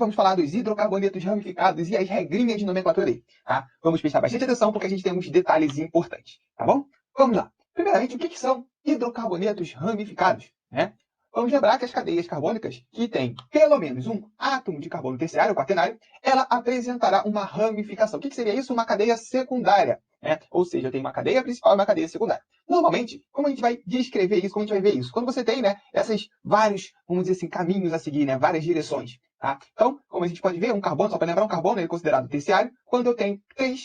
vamos falar dos hidrocarbonetos ramificados e as regrinhas de nomenclatura dele, tá? Vamos prestar bastante atenção porque a gente tem uns detalhes importantes, tá bom? Vamos lá. Primeiramente, o que são hidrocarbonetos ramificados, né? Vamos lembrar que as cadeias carbônicas que têm pelo menos um átomo de carbono terciário ou quaternário, ela apresentará uma ramificação. O que seria isso? Uma cadeia secundária, né? Ou seja, eu tenho uma cadeia principal e uma cadeia secundária. Normalmente, como a gente vai descrever isso, como a gente vai ver isso? Quando você tem, né, esses vários, vamos dizer assim, caminhos a seguir, né, várias direções, tá? Então, como a gente pode ver, um carbono, só para lembrar, um carbono ele é considerado terciário quando eu tenho 3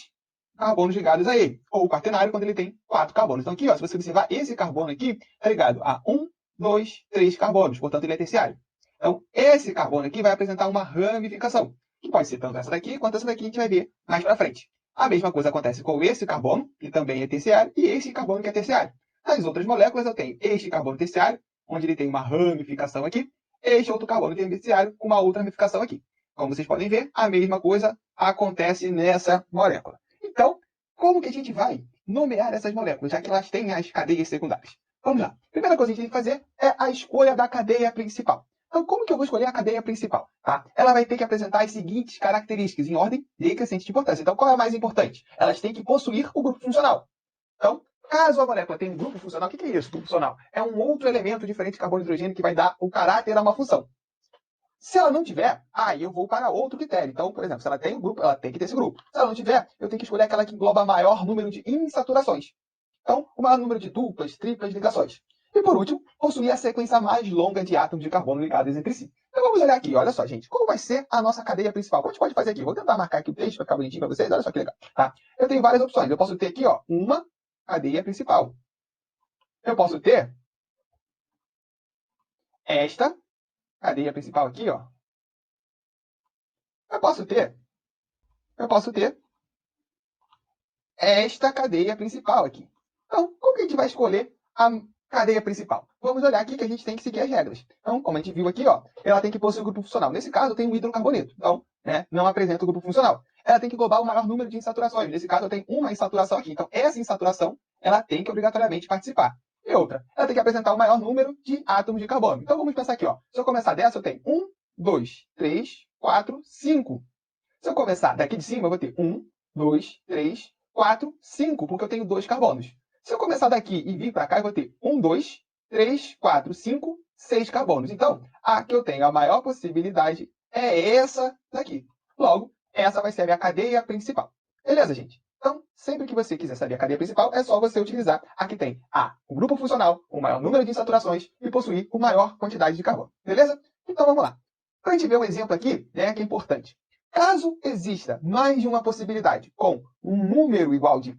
carbonos ligados a ele, ou quaternário quando ele tem 4 carbonos. Então aqui, ó, se você observar, esse carbono aqui é ligado a 1, 2, 3 carbonos, portanto ele é terciário. Então, esse carbono aqui vai apresentar uma ramificação, que pode ser tanto essa daqui quanto essa daqui, a gente vai ver mais para frente. A mesma coisa acontece com esse carbono, que também é terciário, e esse carbono que é terciário. Nas outras moléculas eu tenho este carbono terciário, onde ele tem uma ramificação aqui, este outro carbono terciário com uma outra ramificação aqui. Como vocês podem ver, a mesma coisa acontece nessa molécula. Então, como que a gente vai nomear essas moléculas, já que elas têm as cadeias secundárias? Vamos lá. A primeira coisa que a gente tem que fazer é a escolha da cadeia principal. Então, como que eu vou escolher a cadeia principal? Tá? Ela vai ter que apresentar as seguintes características, em ordem decrescente de importância. Então, qual é a mais importante? Elas têm que possuir o grupo funcional. Então, caso a molécula tenha um grupo funcional, o que é isso, grupo funcional? É um outro elemento diferente de carbono e hidrogênio que vai dar o caráter a uma função. Se ela não tiver, aí eu vou para outro critério. Então, por exemplo, se ela tem um grupo, ela tem que ter esse grupo. Se ela não tiver, eu tenho que escolher aquela que engloba maior número de insaturações. Então, o maior número de duplas, triplas ligações. E por último, possuir a sequência mais longa de átomos de carbono ligados entre si. Então vamos olhar aqui, olha só, gente. Como vai ser a nossa cadeia principal? O que a gente pode fazer aqui? Vou tentar marcar aqui o texto para ficar bonitinho para vocês. Olha só que legal. Tá? Eu tenho várias opções. Eu posso ter aqui, ó, uma cadeia principal. Eu posso ter esta cadeia principal aqui, ó. Eu posso ter esta cadeia principal aqui. Então, como que a gente vai escolher a cadeia principal? Vamos olhar aqui que a gente tem que seguir as regras. Então, como a gente viu aqui, ó, ela tem que possuir o grupo funcional. Nesse caso, eu tenho um hidrocarboneto. Então, né, não apresenta o grupo funcional. Ela tem que englobar o maior número de insaturações. Nesse caso, eu tenho uma insaturação aqui. Então, essa insaturação, ela tem que obrigatoriamente participar. E outra, ela tem que apresentar o maior número de átomos de carbono. Então, vamos pensar aqui, ó. Se eu começar dessa, eu tenho 1, 2, 3, 4, 5. Se eu começar daqui de cima, eu vou ter 1, 2, 3, 4, 5, porque eu tenho 2 carbonos. Se eu começar daqui e vir para cá, eu vou ter 1, 2, 3, 4, 5, 6 carbonos. Então, a que eu tenho a maior possibilidade é essa daqui. Logo, essa vai ser a minha cadeia principal. Beleza, gente? Então, sempre que você quiser saber a cadeia principal, é só você utilizar a que tem o grupo funcional, o maior número de insaturações e possuir a maior quantidade de carbono. Beleza? Então, vamos lá. Para a gente ver um exemplo aqui, né, que é importante. Caso exista mais de uma possibilidade com um número igual de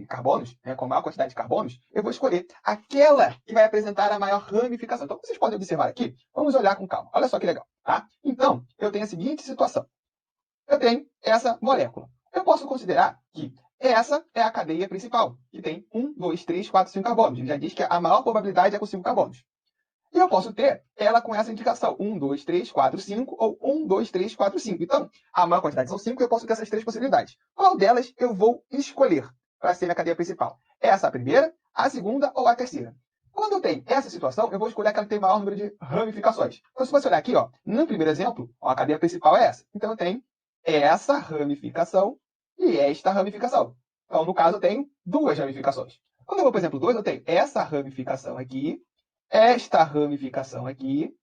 carbonos, né, com maior quantidade de carbonos, eu vou escolher aquela que vai apresentar a maior ramificação. Então, vocês podem observar aqui, vamos olhar com calma. Olha só que legal. Tá? Então, eu tenho a seguinte situação. Eu tenho essa molécula. Eu posso considerar que essa é a cadeia principal, que tem 1, 2, 3, 4, 5 carbonos. Ele já diz que a maior probabilidade é com 5 carbonos. E eu posso ter ela com essa indicação, 1, 2, 3, 4, 5, ou 1, 2, 3, 4, 5. Então, a maior quantidade são 5 e eu posso ter essas 3 possibilidades. Qual delas eu vou escolher para ser minha cadeia principal? Essa a primeira, a segunda ou a terceira? Quando eu tenho essa situação, eu vou escolher aquela que tem o maior número de ramificações. Então, se você olhar aqui, ó, no primeiro exemplo, ó, a cadeia principal é essa. Então, eu tenho essa ramificação e esta ramificação. Então, no caso, eu tenho 2 ramificações. Quando eu vou para o exemplo 2, eu tenho essa ramificação aqui, esta ramificação aqui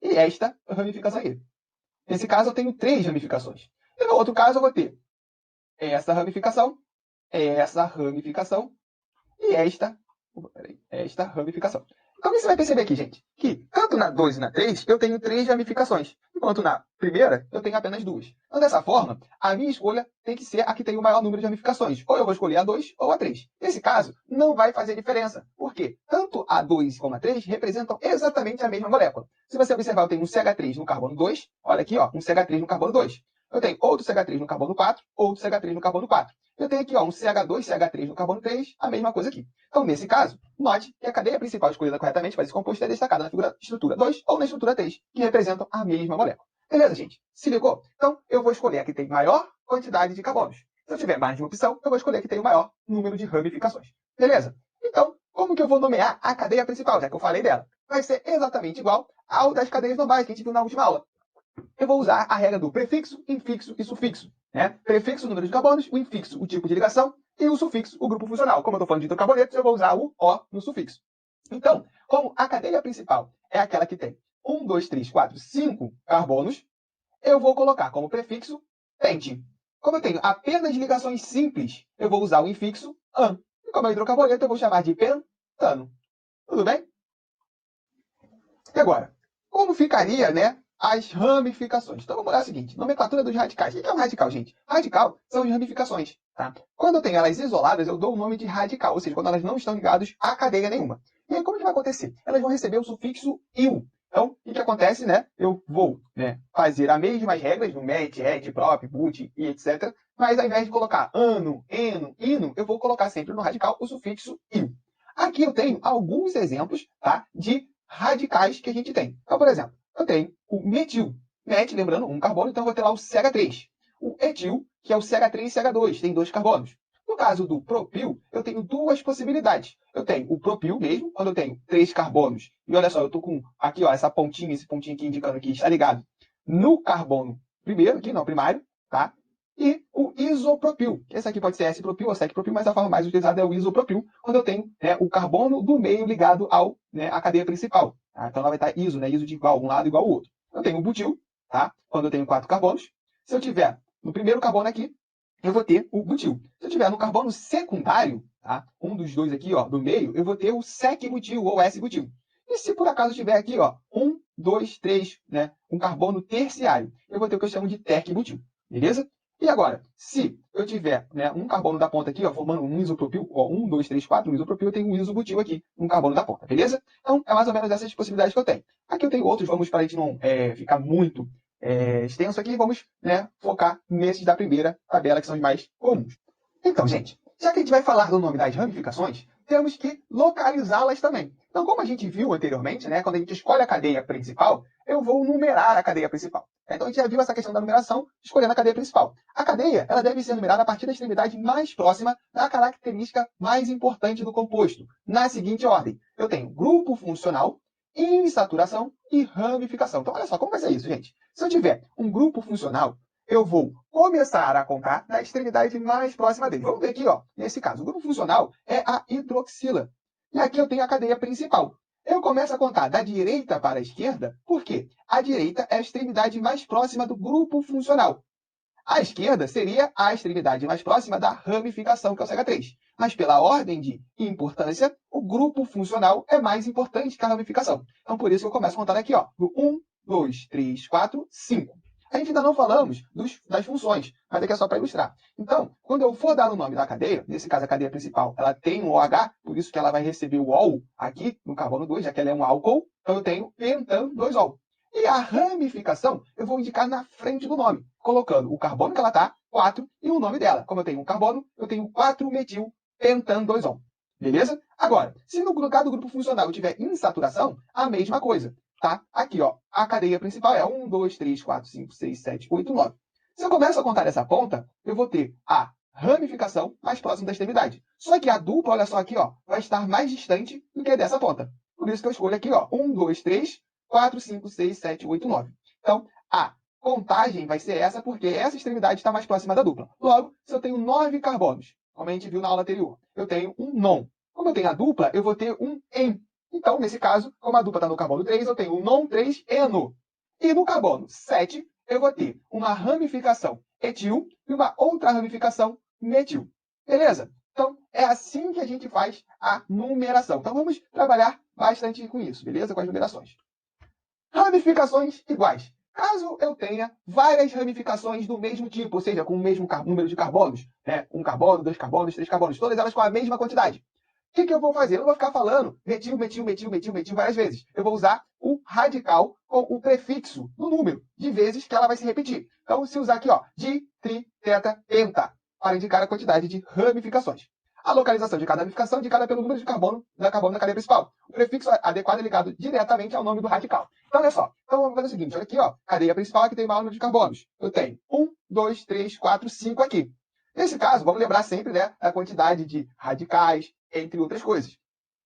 e esta ramificação aqui. Nesse caso, eu tenho 3 ramificações. E no outro caso, eu vou ter essa ramificação e esta ramificação. Então, você vai perceber aqui, gente, que tanto na 2 e na 3, eu tenho 3 ramificações, enquanto na primeira, eu tenho apenas 2. Então, dessa forma, a minha escolha tem que ser a que tem o maior número de ramificações. Ou eu vou escolher a 2 ou a 3. Nesse caso, não vai fazer diferença, porque tanto a 2 como a 3 representam exatamente a mesma molécula. Se você observar, eu tenho um CH3 no carbono 2, olha aqui, ó, um CH3 no carbono 2. Eu tenho outro CH3 no carbono 4, outro CH3 no carbono 4. Eu tenho aqui, ó, um CH2, CH3 no carbono 3, a mesma coisa aqui. Então, nesse caso, note que a cadeia principal escolhida corretamente para esse composto é destacada na figura estrutura 2 ou na estrutura 3, que representam a mesma molécula. Beleza, gente? Se ligou? Então, eu vou escolher a que tem maior quantidade de carbonos. Se eu tiver mais de uma opção, eu vou escolher a que tem o maior número de ramificações. Beleza? Então, como que eu vou nomear a cadeia principal, já que eu falei dela? Vai ser exatamente igual ao das cadeias normais que a gente viu na última aula. eu vou usar a regra do prefixo, infixo e sufixo. Né? Prefixo, o número de carbonos, o infixo, o tipo de ligação, e o sufixo, o grupo funcional. Como eu estou falando de hidrocarbonetos, eu vou usar o O no sufixo. Então, como a cadeia principal é aquela que tem 1, 2, 3, 4, 5 carbonos, eu vou colocar como prefixo pente. Como eu tenho apenas ligações simples, eu vou usar o infixo an. E como é hidrocarboneto, eu vou chamar de pentano. Tudo bem? E agora, como ficaria, né, as ramificações? Então vamos olhar o seguinte, nomenclatura dos radicais. O que é um radical, gente? Radical são as ramificações. Tá? Quando eu tenho elas isoladas, eu dou o nome de radical, ou seja, quando elas não estão ligadas a cadeia nenhuma. E aí como que vai acontecer? Elas vão receber o sufixo il. Então, o que acontece, né? Eu vou, né, fazer as mesmas regras no met, et, prop, but e etc. Mas ao invés de colocar ano, eno, ino, eu vou colocar sempre no radical o sufixo il. Aqui eu tenho alguns exemplos, tá, de radicais que a gente tem. Então, por exemplo, eu tenho o metil. Met, lembrando, um carbono, então eu vou ter lá o CH3. O etil, que é o CH3 e CH2, tem 2 carbonos. No caso do propil, eu tenho duas possibilidades. Eu tenho o propil mesmo, quando eu tenho 3 carbonos. E olha só, eu estou com aqui, ó, essa pontinha, esse pontinho aqui indicando que está ligado no carbono primeiro, aqui não, primário, tá? E o isopropil. Esse aqui pode ser S-propil ou sec-propil, mas a forma mais utilizada é o isopropil, quando eu tenho, né, o carbono do meio ligado ao, né, à cadeia principal. Tá? Então ela vai estar iso, né, iso de igual, um lado igual ao outro. Eu tenho o butil, tá? Quando eu tenho 4 carbonos. Se eu tiver no primeiro carbono aqui, eu vou ter o butil. Se eu tiver no carbono secundário, tá? Um dos dois aqui, ó, do meio, eu vou ter o sec-butil ou S-butil. E se por acaso tiver aqui, ó, 1, 2, 3, né, um carbono terciário, eu vou ter o que eu chamo de tec-butil. Beleza? E agora, se eu tiver, né, um carbono da ponta aqui, ó, formando um isopropil, ó, 1, 2, 3, 4, um isopropil, eu tenho um isobutil aqui, um carbono da ponta, beleza? Então, é mais ou menos essas possibilidades que eu tenho. Aqui eu tenho outros, vamos para a gente não ficar muito extenso aqui, vamos, né, focar nesses da primeira tabela, que são os mais comuns. Então, gente, já que a gente vai falar do nome das ramificações, temos que localizá-las também. Então, como a gente viu anteriormente, né, quando a gente escolhe a cadeia principal, eu vou numerar a cadeia principal. Então, a gente já viu essa questão da numeração, escolhendo a cadeia principal. A cadeia ela deve ser numerada a partir da extremidade mais próxima da característica mais importante do composto, na seguinte ordem. Eu tenho grupo funcional, insaturação e ramificação. Então, olha só, como vai ser isso, gente? Se eu tiver um grupo funcional, eu vou começar a contar da extremidade mais próxima dele. Vamos ver aqui, ó. Nesse caso, o grupo funcional é a hidroxila. E aqui eu tenho a cadeia principal. Eu começo a contar da direita para a esquerda, porque a direita é a extremidade mais próxima do grupo funcional. A esquerda seria a extremidade mais próxima da ramificação, que é o CH3. Mas pela ordem de importância, o grupo funcional é mais importante que a ramificação. Então, por isso que eu começo a contar aqui, ó, do 1, 2, 3, 4, 5. A gente ainda não falamos das funções, mas aqui é só para ilustrar. Então, quando eu for dar o nome da cadeia, nesse caso a cadeia principal, ela tem um OH, por isso que ela vai receber o ol aqui no carbono 2, já que ela é um álcool, então eu tenho pentan 2-ol. E a ramificação eu vou indicar na frente do nome, colocando o carbono que ela está, 4, e o nome dela. Como eu tenho um carbono, eu tenho 4-metil pentan 2-ol. Beleza? Agora, se no lugar do grupo funcional eu tiver insaturação, a mesma coisa. Tá? Aqui, ó, a cadeia principal é 1, 2, 3, 4, 5, 6, 7, 8, 9. Se eu começo a contar essa ponta, eu vou ter a ramificação mais próxima da extremidade. Só que a dupla, olha só aqui, ó, vai estar mais distante do que dessa ponta. Por isso que eu escolho aqui, ó, 1, 2, 3, 4, 5, 6, 7, 8, 9. Então, a contagem vai ser essa, porque essa extremidade está mais próxima da dupla. Logo, se eu tenho 9 carbonos, como a gente viu na aula anterior, eu tenho um non. Como eu tenho a dupla, eu vou ter um en. Então, nesse caso, como a dupla está no carbono 3, eu tenho o non-3-eno. E no carbono 7, eu vou ter uma ramificação etil e uma outra ramificação metil. Beleza? Então, é assim que a gente faz a numeração. Então, vamos trabalhar bastante com isso, beleza? Com as numerações. Ramificações iguais. Caso eu tenha várias ramificações do mesmo tipo, ou seja, com o mesmo número de carbonos, né? 1 carbono, 2 carbonos, 3 carbonos, todas elas com a mesma quantidade. O que eu vou fazer? Eu não vou ficar falando metil, metil, metil, metil, metil várias vezes. Eu vou usar o radical com o prefixo no número de vezes que ela vai se repetir. Então, se usar aqui, ó, di, tri, teta, penta, para indicar a quantidade de ramificações. A localização de cada ramificação é indicada pelo número de carbono da cadeia principal. O prefixo adequado é ligado diretamente ao nome do radical. Então, olha só. Então, vamos fazer o seguinte. Olha aqui, ó. Cadeia principal que tem o maior número de carbonos. Eu tenho 1, 2, 3, 4, 5 aqui. Nesse caso, vamos lembrar sempre, né, a quantidade de radicais, entre outras coisas.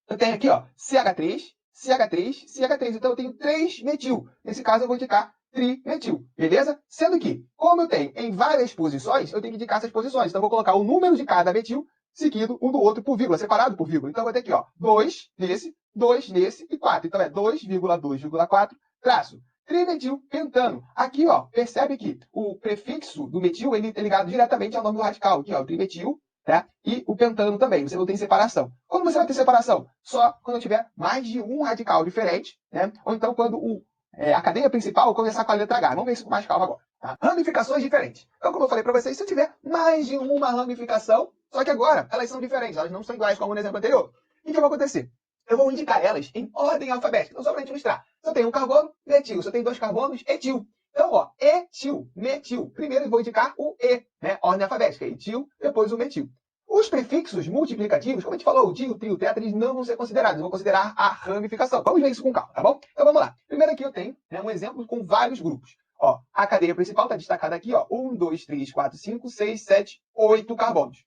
Eu tenho aqui, ó, CH3, CH3, CH3. Então, eu tenho 3 metil. Nesse caso, eu vou indicar trimetil, beleza? Sendo que, como eu tenho em várias posições, eu tenho que indicar essas posições. Então, eu vou colocar o número de cada metil seguido um do outro por vírgula, separado por vírgula. Então, eu vou ter aqui, ó, 2 nesse, 2 nesse e 4. Então, é 2,2,4 traço. Trimetil pentano. Aqui, ó, percebe que o prefixo do metil ele é ligado diretamente ao nome do radical. Aqui, ó, o trimetil, né? E o pentano também. Você não tem separação. Quando você vai ter separação? Só quando tiver mais de um radical diferente, né? Ou então quando a cadeia principal começar com a letra H. Vamos ver isso com mais calma agora. Tá? Ramificações diferentes. Então, como eu falei para vocês, se eu tiver mais de uma ramificação, só que agora elas são diferentes, elas não são iguais como no exemplo anterior. O que vai acontecer? Eu vou indicar elas em ordem alfabética. Então, só para a gente ilustrar. Se eu tenho um carbono, metil. Se eu tenho dois carbonos, etil. Então, ó, etil, metil. Primeiro eu vou indicar o E, né? Ordem alfabética. Etil, depois o metil. Os prefixos multiplicativos, como a gente falou, o di, o tri, o tetra, eles não vão ser considerados. Eu vou considerar a ramificação. Vamos ver isso com calma, tá bom? Então, vamos lá. Primeiro aqui eu tenho um exemplo com vários grupos. Ó, a cadeia principal está destacada aqui, ó. 1, 2, 3, 4, 5, 6, 7, 8 carbonos.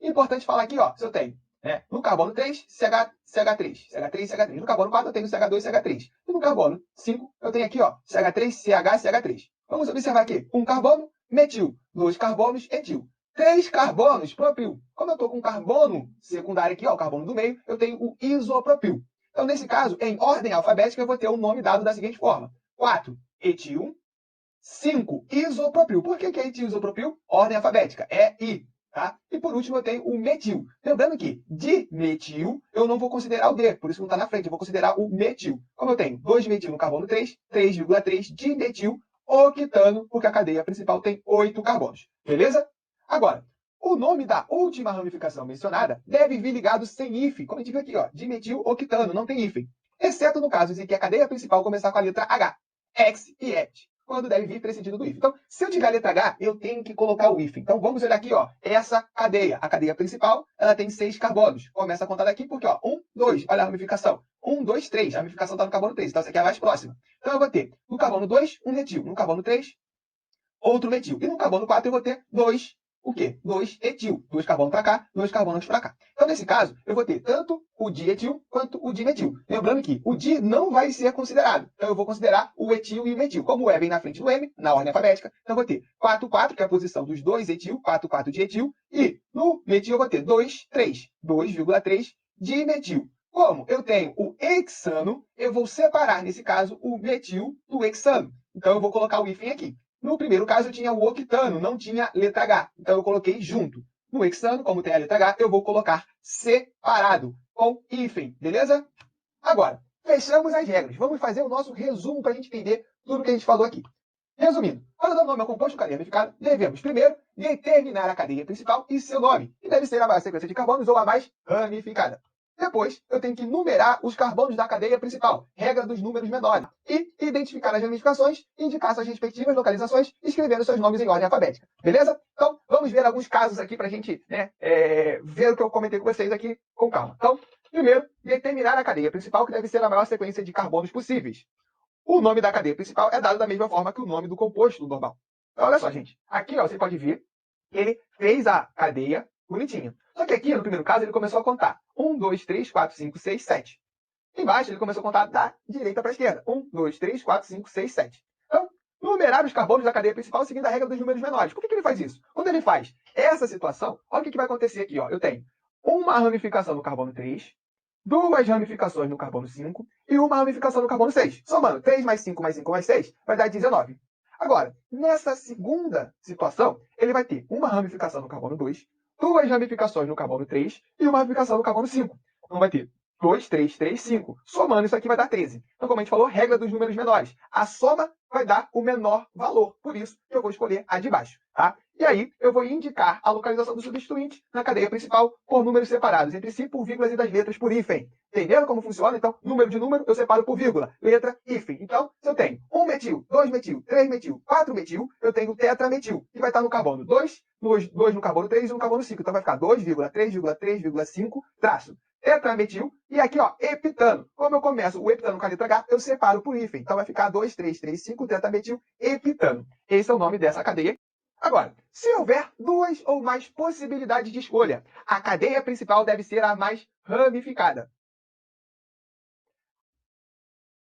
Importante falar aqui, ó, se eu tenho no carbono 3, CH3, CH3, CH3. No carbono 4 eu tenho CH2, CH3. E no carbono 5 eu tenho aqui, ó, CH3, CH, CH3. Vamos observar aqui. Um carbono, metil. 2 carbonos, etil. 3 carbonos, propil. Como eu estou com carbono secundário aqui, ó, o carbono do meio, eu tenho o isopropil. Então, nesse caso, em ordem alfabética, eu vou ter o nome dado da seguinte forma. 4, etil. 5, isopropil. Por que é etil isopropil? Ordem alfabética. É I. Tá? E por último, eu tenho o metil. Lembrando que dimetil eu não vou considerar o D, por isso não está na frente, eu vou considerar o metil. Como eu tenho 2 metil no carbono 3, 3,3 dimetil octano, porque a cadeia principal tem 8 carbonos. Beleza? Agora, o nome da última ramificação mencionada deve vir ligado sem hífen, como a gente viu aqui, ó, dimetil octano, não tem hífen. Exceto no caso em que a cadeia principal começar com a letra H, X e Et, quando deve vir precedido do hífen. Então, se eu tiver a letra H, eu tenho que colocar o hífen. Então, vamos olhar aqui, ó, essa cadeia. A cadeia principal, ela tem 6 carbonos. Começa a contar daqui porque, ó, 1, 2, olha a ramificação. 1, 2, 3. A ramificação está no carbono 3, então essa aqui é a mais próxima. Então, eu vou ter no carbono 2, um metil. No carbono 3, outro metil. E no carbono 4, eu vou ter 2, o quê? 2 etil. 2 carbonos para cá, 2 carbonos para cá. Então, nesse caso, eu vou ter tanto o dietil quanto o dimetil. Lembrando que o di não vai ser considerado. Então, eu vou considerar o etil e o metil. Como o E vem na frente do M, na ordem alfabética, então eu vou ter 4, 4, que é a posição dos 2 etil, 4, 4 dietil. E no metil eu vou ter 2, 3, 2,3 dimetil. Como eu tenho o hexano, eu vou separar, nesse caso, o metil do hexano. Então, eu vou colocar o hífen aqui. No primeiro caso, eu tinha o octano, não tinha letra H. Então, eu coloquei junto. No hexano, como tem a letra H, eu vou colocar separado, com hífen, beleza? Agora, fechamos as regras. Vamos fazer o nosso resumo para a gente entender tudo que a gente falou aqui. Resumindo, para dar nome ao composto cadeia ramificada, devemos, primeiro, determinar a cadeia principal e seu nome, que deve ser a maior sequência de carbonos ou a mais ramificada. Depois, eu tenho que numerar os carbonos da cadeia principal, regra dos números menores, e identificar as ramificações, indicar suas respectivas localizações, escrevendo seus nomes em ordem alfabética. Beleza? Então, vamos ver alguns casos aqui para a gente ver o que eu comentei com vocês aqui com calma. Então, primeiro, determinar a cadeia principal, que deve ser a maior sequência de carbonos possíveis. O nome da cadeia principal é dado da mesma forma que o nome do composto normal. Então, olha só, gente. Aqui, ó, você pode ver que ele fez a cadeia bonitinha. Só que aqui, no primeiro caso, ele começou a contar 1, 2, 3, 4, 5, 6, 7. Embaixo, ele começou a contar da direita para a esquerda. 1, 2, 3, 4, 5, 6, 7. Então, numerar os carbonos da cadeia principal seguindo a regra dos números menores. Por que ele faz isso? Quando ele faz essa situação, olha o que vai acontecer aqui. Ó. Eu tenho uma ramificação no carbono 3, 2 ramificações no carbono 5 e uma ramificação no carbono 6. Somando 3 mais 5 mais 5 mais 6 vai dar 19. Agora, nessa segunda situação, ele vai ter uma ramificação no carbono 2, 2 ramificações no carbono 3 e uma ramificação no carbono 5. Então vai ter 2, 3, 3, 5. Somando isso aqui vai dar 13. Então, como a gente falou, regra dos números menores. A soma vai dar o menor valor. Por isso, eu vou escolher a de baixo. Tá? E aí, eu vou indicar a localização do substituinte na cadeia principal por números separados entre si por vírgulas e das letras por hífen. Entenderam como funciona? Então, número de número eu separo por vírgula, letra, hífen. Então, se eu tenho 1 metil, 2 metil, 3 metil, 4 metil, eu tenho tetrametil, que vai estar no carbono 2 no carbono 3 e no carbono 5. Então, vai ficar 2,3,3,5 traço. Tetrametil, e aqui, ó, heptano. Como eu começo o heptano com a letra H, eu separo por hífen. Então, vai ficar 2, 3, 3, 5 tetrametil heptano. Esse é o nome dessa cadeia. Agora, se houver 2 ou mais possibilidades de escolha, a cadeia principal deve ser a mais ramificada.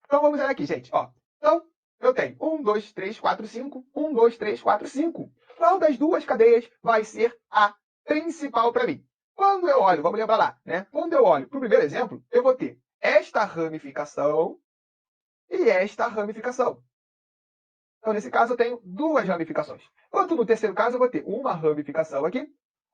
Então, vamos ver aqui, gente. Ó, então, eu tenho 1 1, 2, 3, 4, 5. 1, 2, 3, 4, 5. Qual das duas cadeias vai ser a principal para mim? Quando eu olho, vamos lembrar lá, né? Quando eu olho para o primeiro exemplo, eu vou ter esta ramificação e esta ramificação. Então, nesse caso, eu tenho duas ramificações. Enquanto no terceiro caso, eu vou ter uma ramificação aqui,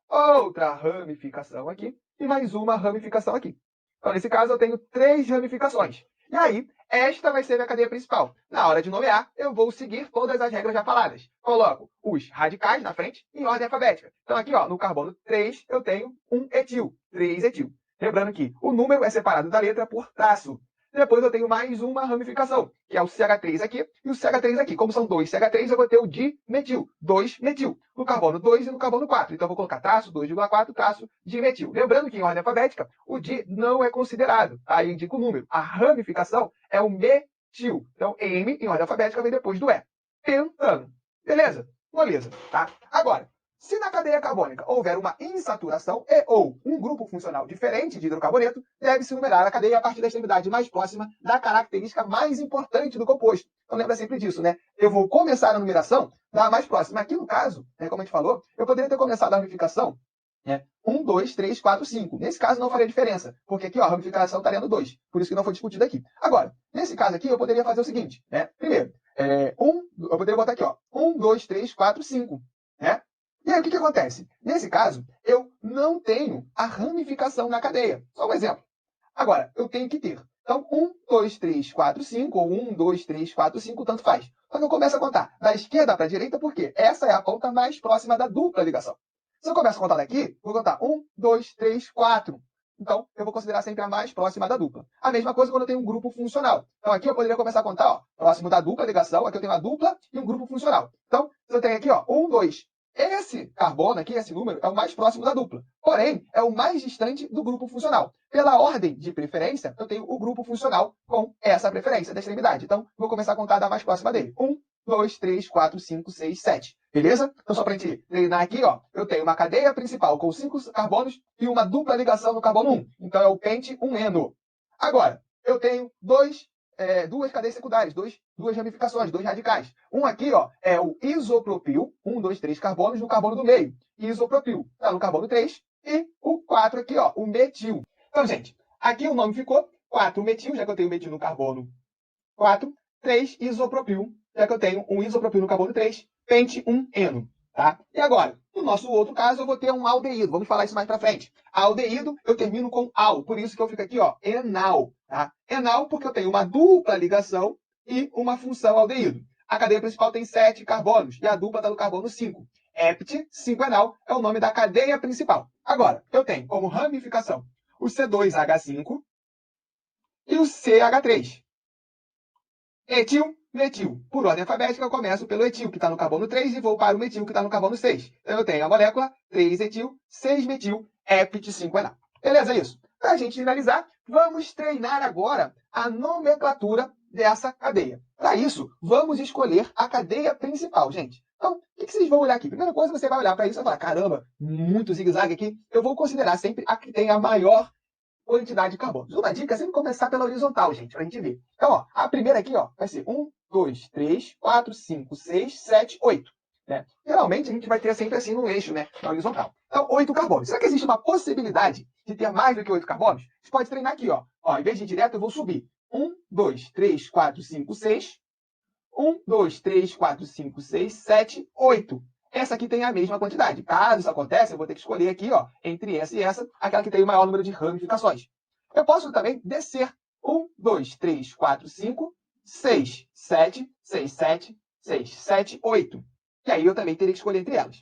outra ramificação aqui e mais uma ramificação aqui. Então, nesse caso, eu tenho três ramificações. E aí, esta vai ser a minha cadeia principal. Na hora de nomear, eu vou seguir todas as regras já faladas. Coloco os radicais na frente em ordem alfabética. Então, aqui, ó, no carbono 3, eu tenho um etil, 3 etil. Lembrando que o número é separado da letra por traço. Depois eu tenho mais uma ramificação, que é o CH3 aqui e o CH3 aqui. Como são dois CH3, eu vou ter o dimetil, 2-metil, no carbono 2 e no carbono 4. Então, eu vou colocar traço 2,4, traço dimetil. Lembrando que em ordem alfabética, o di não é considerado. Aí indica o número. A ramificação é o metil. Então, M, em ordem alfabética, vem depois do E. Pentano. Beleza? Moleza, tá? Agora, se na cadeia carbônica houver uma insaturação e ou um grupo funcional diferente de hidrocarboneto, deve-se numerar a cadeia a partir da extremidade mais próxima da característica mais importante do composto. Então lembra sempre disso, né? Eu vou começar a numeração da mais próxima. Aqui no caso, né, como a gente falou, eu poderia ter começado a ramificação 1, 2, 3, 4, 5. Nesse caso não faria diferença, porque aqui ó, a ramificação estaria no 2. Por isso que não foi discutido aqui. Agora, nesse caso aqui, eu poderia fazer o seguinte, né? Primeiro, eu poderia botar aqui, ó, 1, 2, 3, 4, 5, né? E aí, o que acontece? Nesse caso, eu não tenho a ramificação na cadeia. Só um exemplo. Agora, eu tenho que ter. Então, 1, 2, 3, 4, 5, ou 1, 2, 3, 4, 5, tanto faz. Só que eu começo a contar da esquerda para a direita, porque essa é a ponta mais próxima da dupla ligação. Se eu começo a contar daqui, vou contar 1, 2, 3, 4. Então, eu vou considerar sempre a mais próxima da dupla. A mesma coisa quando eu tenho um grupo funcional. Então, aqui eu poderia começar a contar, ó, próximo da dupla ligação, aqui eu tenho uma dupla e um grupo funcional. Então, se eu tenho aqui, ó, 1, 2, esse carbono aqui, esse número, é o mais próximo da dupla. Porém, é o mais distante do grupo funcional. Pela ordem de preferência, eu tenho o grupo funcional com essa preferência da extremidade. Então, vou começar a contar da mais próxima dele. 1, 2, 3, 4, 5, 6, 7. Beleza? Então, só para a gente treinar aqui, ó, eu tenho uma cadeia principal com 5 carbonos e uma dupla ligação no carbono 1. Então, é o pente 1-eno. Agora, eu tenho duas cadeias secundárias, duas ramificações, dois radicais. Um aqui ó, é o isopropil, 1, 2, 3 carbonos no carbono do meio. Isopropil está no carbono 3. E o 4 aqui, ó, o metil. Então, gente, aqui o nome ficou 4-metil, já que eu tenho metil no carbono 4. 3 isopropil, já que eu tenho um isopropil no carbono 3. Pente 1-eno. Tá? E agora, no nosso outro caso, eu vou ter um aldeído. Vamos falar isso mais para frente. Aldeído, eu termino com al. Por isso que eu fico aqui, ó, enal. Tá? Enal porque eu tenho uma dupla ligação e uma função aldeído. A cadeia principal tem 7 carbonos e a dupla está no carbono 5. Hept 5-enal é o nome da cadeia principal. Agora, eu tenho como ramificação o C2H5 e o CH3. Etil, metil. Por ordem alfabética, eu começo pelo etil, que está no carbono 3, e vou para o metil, que está no carbono 6. Então, eu tenho a molécula 3-etil, 6-metil, hept 5-enal. Beleza, isso? Para a gente finalizar, vamos treinar agora a nomenclatura dessa cadeia. Para isso, vamos escolher a cadeia principal, gente. Então, o que vocês vão olhar aqui? Primeira coisa, você vai olhar para isso e vai falar, caramba, muito zigue-zague aqui. Eu vou considerar sempre a que tem a maior quantidade de carbonos. Uma dica é sempre começar pela horizontal, gente, para a gente ver. Então, ó, a primeira aqui ó, vai ser 1, 2, 3, 4, 5, 6, 7, 8. Né? Geralmente, a gente vai ter sempre assim no eixo, né, na horizontal. Então, 8 carbonos. Será que existe uma possibilidade de ter mais do que 8 carbonos? Você pode treinar aqui. Ó, em vez de ir direto, eu vou subir. 1, 2, 3, 4, 5, 6. 1, 2, 3, 4, 5, 6, 7, 8. Essa aqui tem a mesma quantidade. Caso isso aconteça, eu vou ter que escolher aqui, ó, entre essa e essa, aquela que tem o maior número de ramificações. Eu posso também descer 1, 2, 3, 4, 5, 6, 7, 6, 7, 6, 7, 8. E aí eu também teria que escolher entre elas.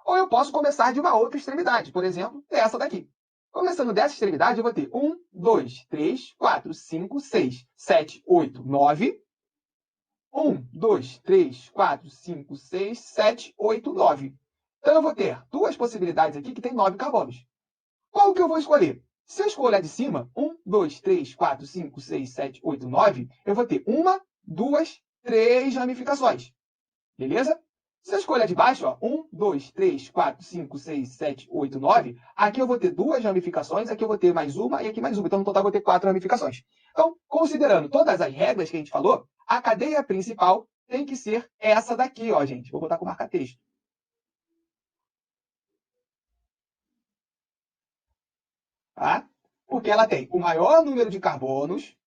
Ou eu posso começar de uma outra extremidade, por exemplo, essa daqui. Começando dessa extremidade, eu vou ter 1, 2, 3, 4, 5, 6, 7, 8, 9. 1, 2, 3, 4, 5, 6, 7, 8, 9. Então, eu vou ter duas possibilidades aqui que tem 9 carbonos. Qual que eu vou escolher? Se eu escolher de cima, 1, 2, 3, 4, 5, 6, 7, 8, 9, eu vou ter 1, 2, 3 ramificações. Beleza? Se eu escolher de baixo, ó, 1, 2, 3, 4, 5, 6, 7, 8, 9, aqui eu vou ter 2 ramificações, aqui eu vou ter mais uma e aqui mais uma. Então, no total, eu vou ter 4 ramificações. Então, considerando todas as regras que a gente falou, a cadeia principal tem que ser essa daqui, ó, gente. Vou botar com marca-texto. Tá? Porque ela tem o maior número de carbonos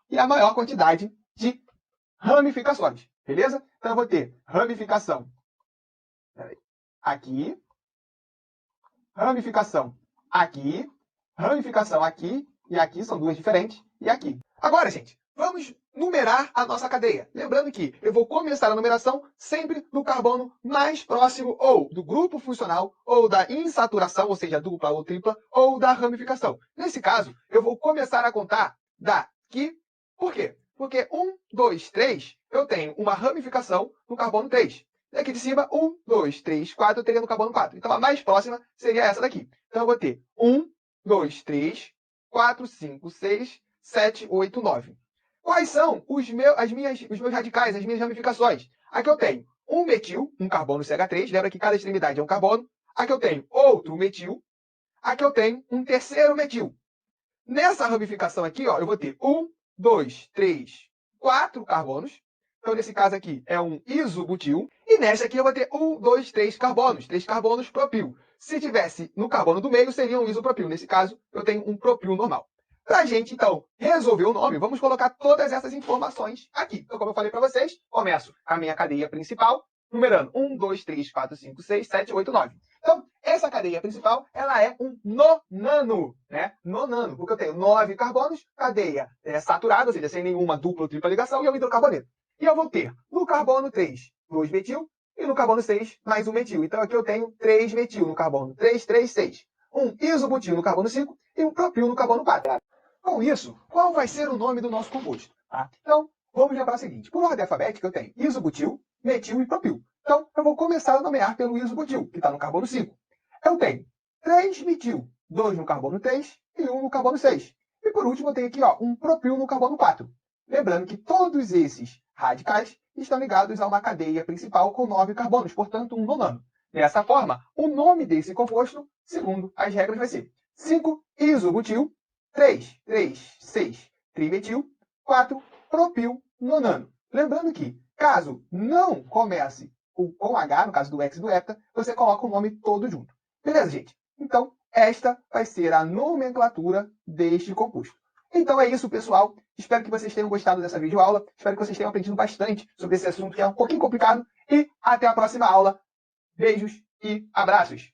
e a maior quantidade de ramificações. Beleza? Então, eu vou ter ramificação aqui, ramificação aqui, ramificação aqui, e aqui são duas diferentes, e aqui. Agora, gente, vamos numerar a nossa cadeia. Lembrando que eu vou começar a numeração sempre do carbono mais próximo, ou do grupo funcional, ou da insaturação, ou seja, dupla ou tripla, ou da ramificação. Nesse caso, eu vou começar a contar daqui. Por quê? Porque 1, 2, 3, eu tenho uma ramificação no carbono 3. Daqui de cima, 1, 2, 3, 4, eu teria no carbono 4. Então, a mais próxima seria essa daqui. Então, eu vou ter 1, 2, 3, 4, 5, 6, 7, 8, 9. Quais são os meus radicais, as minhas ramificações? Aqui eu tenho um metil, um carbono CH3. Lembra que cada extremidade é um carbono. Aqui eu tenho outro metil. Aqui eu tenho um terceiro metil. Nessa ramificação aqui, ó, eu vou ter 1, 2, 3, 4 carbonos. Então, nesse caso aqui, é um isobutil. E nessa aqui eu vou ter 1, 2, 3 carbonos. 3 carbonos propil. Se tivesse no carbono do meio, seria um isopropil. Nesse caso, eu tenho um propil normal. Para a gente, então, resolver o nome, vamos colocar todas essas informações aqui. Então, como eu falei para vocês, começo a minha cadeia principal, numerando 1, 2, 3, 4, 5, 6, 7, 8, 9. Então, essa cadeia principal, ela é um nonano, né? Nonano, porque eu tenho 9 carbonos, cadeia saturada, ou seja, sem nenhuma dupla ou tripla ligação, e é um hidrocarboneto. E eu vou ter, no carbono 3, 2 metil, e no carbono 6, mais um metil. Então, aqui eu tenho 3 metil no carbono 3, 3, 6. Um isobutil no carbono 5 e um propil no carbono 4. Com isso, qual vai ser o nome do nosso composto? Tá? Então, vamos lembrar o seguinte. Por ordem alfabética, eu tenho isobutil, metil e propil. Então, eu vou começar a nomear pelo isobutil, que está no carbono 5. Eu tenho 3 metil, 2 no carbono 3 e 1 no carbono 6. E por último, eu tenho aqui um propil no carbono 4. Lembrando que todos esses radicais estão ligados a uma cadeia principal com 9 carbonos, portanto, um nonano. Dessa forma, o nome desse composto, segundo as regras, vai ser 5-isobutil, 3, 3, 6, trimetil, 4, propil, nonano. Lembrando que, caso não comece com H, no caso do hex e do hepta, você coloca o nome todo junto. Beleza, gente? Então, esta vai ser a nomenclatura deste composto. Então é isso, pessoal. Espero que vocês tenham gostado dessa videoaula. Espero que vocês tenham aprendido bastante sobre esse assunto que é um pouquinho complicado. E até a próxima aula. Beijos e abraços!